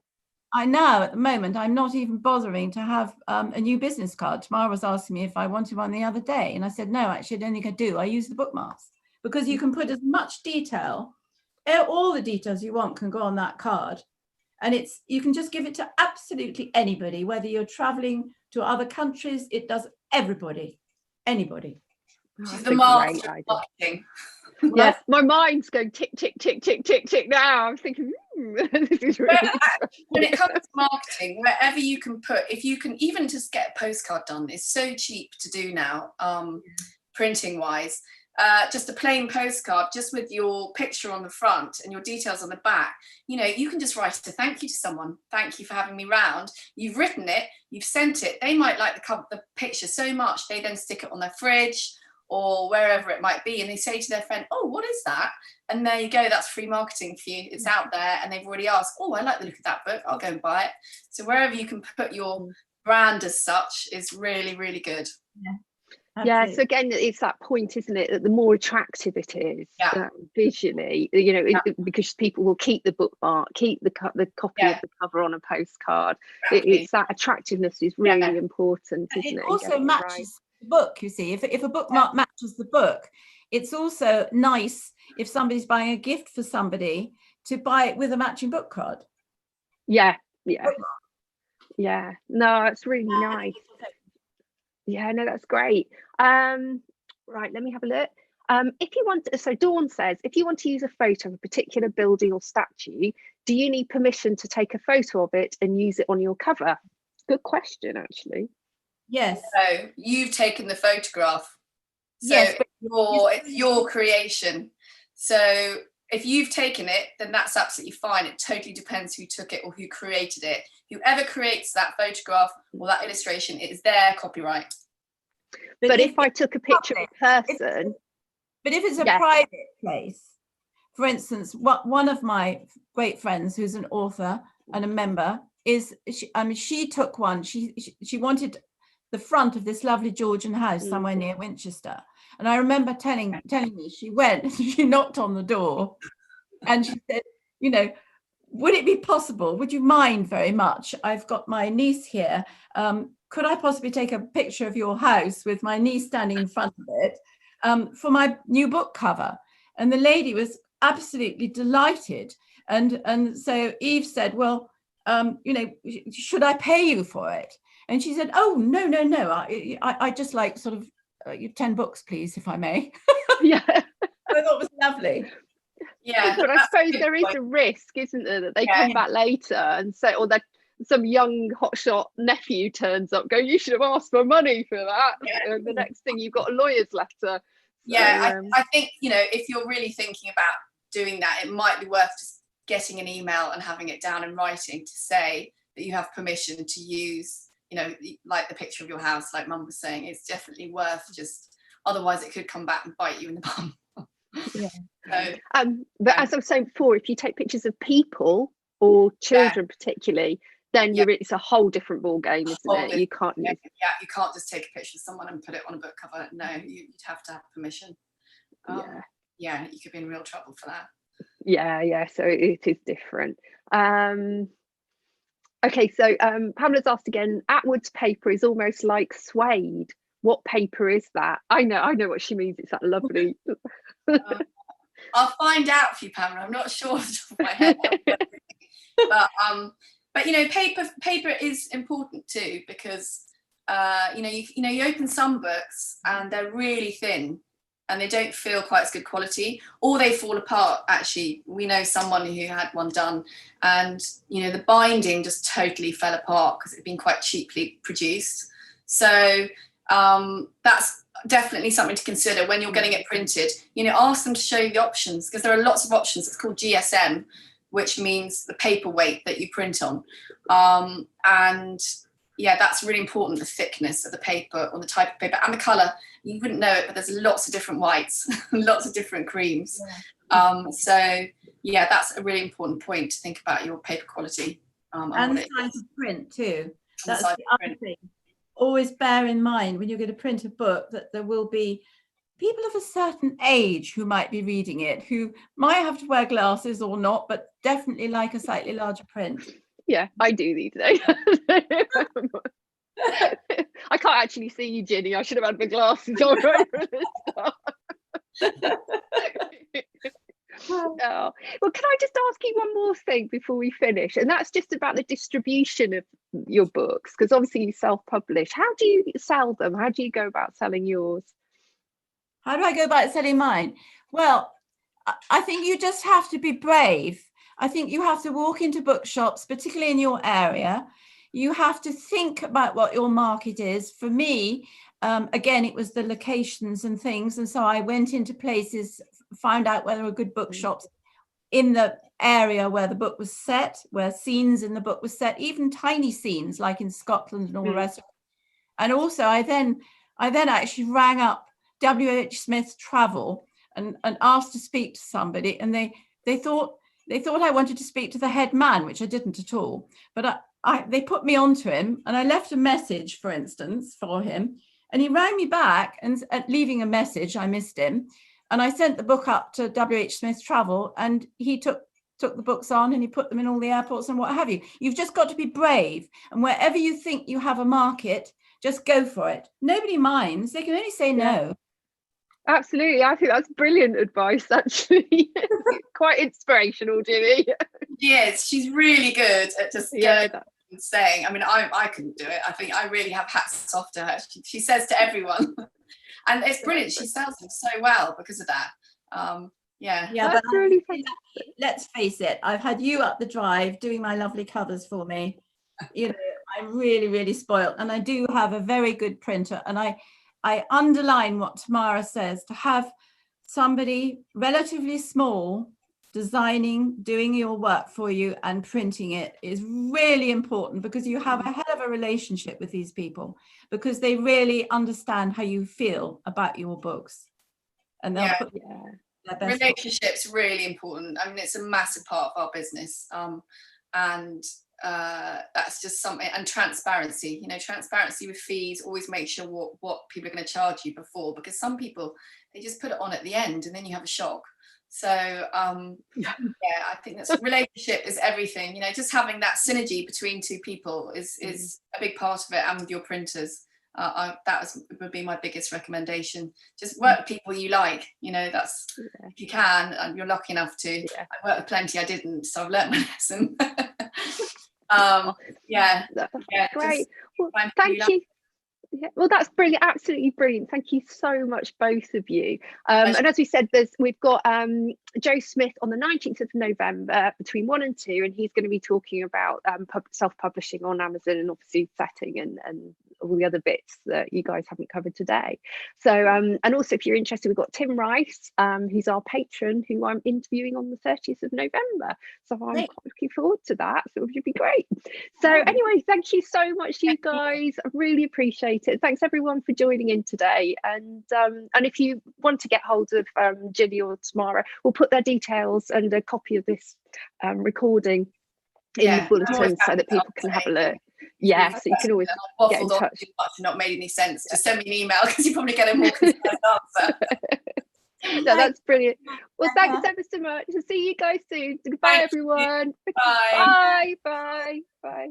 I now, at the moment, I'm not even bothering to have a new business card. Tamara was asking me if I wanted one the other day. And I said, no, actually, I don't think I do. I use the bookmarks because you can put as much detail, all the details you want can go on that card. And you can just give it to absolutely anybody, whether you're traveling to other countries, it does everybody, anybody.
She's the master of marketing.
Yes, my mind's going tick, tick, tick, tick, tick, tick now. I'm thinking, this is really
when it comes to marketing, wherever you can put, if you can even just get a postcard done, it's so cheap to do now, printing wise. Just a plain postcard, just with your picture on the front and your details on the back. You know, you can just write a thank you to someone. Thank you for having me round. You've written it, you've sent it. They might like the picture so much, they then stick it on their fridge or wherever it might be, and they say to their friend, oh, what is that? And there you go, that's free marketing for you. It's out there, and they've already asked, oh, I like the look of that book, I'll go and buy it. So wherever you can put your brand as such is really, really good.
Yeah, so again, it's that point, isn't it, that the more attractive it is visually, you know, because people will keep the bookmark, keep the copy of the cover on a postcard.
Exactly.
It's that attractiveness is really important, isn't it?
It also matches the book, you see. If a bookmark matches the book, it's also nice if somebody's buying a gift for somebody to buy it with a matching book card.
Yeah. No, it's really nice. Yeah, no, that's great. Right, let me have a look. If you want, so Dawn says, if you want to use a photo of a particular building or statue, do you need permission to take a photo of it and use it on your cover? Good question, actually.
Yes.
So you've taken the photograph. So
yes,
it's your creation. So if you've taken it, then that's absolutely fine. It totally depends who took it or who created it. Whoever creates that photograph or that illustration, it is their copyright.
But if I took a picture of a person.
But if it's a private place, for instance, one of my great friends who's an author and a member she took one. She wanted the front of this lovely Georgian house somewhere near Winchester. And I remember telling me, she went, she knocked on the door and she said, you know, would it be possible? Would you mind very much? I've got my niece here. Could I possibly take a picture of your house with my niece standing in front of it for my new book cover? And the lady was absolutely delighted. And so Eve said, well, you know, should I pay you for it? And she said, oh, no. I just like sort of 10 books, please, if I may.
Yeah.
I thought it was lovely.
Yeah.
But I suppose there is a risk, isn't there, that they come back later and say, or that some young hotshot nephew turns up going, you should have asked for money for that. And the next thing you've got a lawyer's letter. So,
I think, you know, if you're really thinking about doing that, it might be worth just getting an email and having it down in writing to say that you have permission to use, you know, like the picture of your house, like Mum was saying. It's definitely worth just, otherwise it could come back and bite you in the bum.
But as I was saying before, if you take pictures of people or children particularly, then it's a whole different ball game, isn't it? You can't
you can't just take a picture of someone and put it on a book cover. No, you'd have to have permission. You could be in real trouble for that.
So it is different. Okay, so Pamela's asked again, Atwood's paper is almost like suede. What paper is that? I know what she means. It's that lovely.
I'll find out for you, Pamela. I'm not sure off the top of my head. But you know, paper is important too, because you open some books and they're really thin and they don't feel quite as good quality, or they fall apart. Actually, we know someone who had one done, and you know, the binding just totally fell apart because it had been quite cheaply produced. So that's definitely something to consider when you're getting it printed. You know, ask them to show you the options, because there are lots of options. It's called GSM, which means the paper weight that you print on. And yeah, that's really important, the thickness of the paper or the type of paper and the colour. You wouldn't know it, but there's lots of different whites, lots of different creams. So yeah, that's a really important point to think about your paper quality.
And the size of print too. That's the other thing. Always bear in mind when you're going to print a book that there will be people of a certain age who might be reading it, who might have to wear glasses or not, but definitely like a slightly larger print.
Yeah, I do these days. I can't actually see you, Ginny. I should have had my glasses on right from the start. Oh. Well, can I just ask you one more thing before we finish? And that's just about the distribution of your books, because obviously you self-publish. How do you sell them? How do you go about selling yours?
How do I go about selling mine? Well, I think you just have to be brave. I think you have to walk into bookshops, particularly in your area. You have to think about what your market is. For me, again, it was the locations and things. And so I went into places, found out where there were good bookshops in the area where the book was set, where scenes in the book was set, even tiny scenes like in Scotland and all the rest. And also I then actually rang up WH Smith Travel and asked to speak to somebody, and they thought I wanted to speak to the head man, which I didn't at all. But they put me onto him, and I left a message, for instance, for him, and he rang me back and leaving a message. I missed him, and I sent the book up to WH Smith Travel, and he took the books on and he put them in all the airports and what have you. You've just got to be brave, and wherever you think you have a market, just go for it. Nobody minds. They can only say no.
Absolutely. I think that's brilliant advice, actually. Quite inspirational, Ginny.
Yes, she's really good at just going and saying. I mean, I couldn't do it. I think I really have hats off to her. She says to everyone, and it's brilliant. She sells them so well because of that. Yeah,
but really let's face it, I've had you up the drive doing my lovely covers for me. You know, I'm really, really spoiled, and I do have a very good printer, and I underline what Tamara says, to have somebody relatively small designing, doing your work for you and printing it is really important, because you have a hell of a relationship with these people, because they really understand how you feel about your books, and they'll put their best.
Relationships really important. I mean, it's a massive part of our business, and that's just something. And transparency, you know, transparency with fees. Always make sure what people are going to charge you before, because some people, they just put it on at the end and then you have a shock. So yeah, I think that's relationship is everything. You know, just having that synergy between two people is a big part of it. And with your printers, would be my biggest recommendation. Just work with people you like. You know, that's if you can, and you're lucky enough to. I worked with plenty I didn't, so I've learnt my lesson.
Great. Well, thank you. Yeah, well, that's brilliant, absolutely brilliant. Thank you so much, both of you. And as we said, we've got Joe Smith on the 19th of November between 1 and 2, and he's going to be talking about self-publishing on Amazon, and obviously setting and all the other bits that you guys haven't covered today. So and also, if you're interested, we've got Tim Rice, who's our patron, who I'm interviewing on the 30th of November. So I'm quite looking forward to that. So it should be great. So anyway, thank you so much, you guys. I really appreciate it. Thanks everyone for joining in today. And if you want to get hold of Ginny or Tamara, we'll put their details and a copy of this recording in the bulletin so that people can have a look. Yeah, so you can always get in touch.
Not made any sense. Just send me an email, because you probably get a more concise answer.
No, that's brilliant. Well, thanks ever so much. I'll see you guys soon. Goodbye, everyone.
Bye.
Bye. Bye. Bye.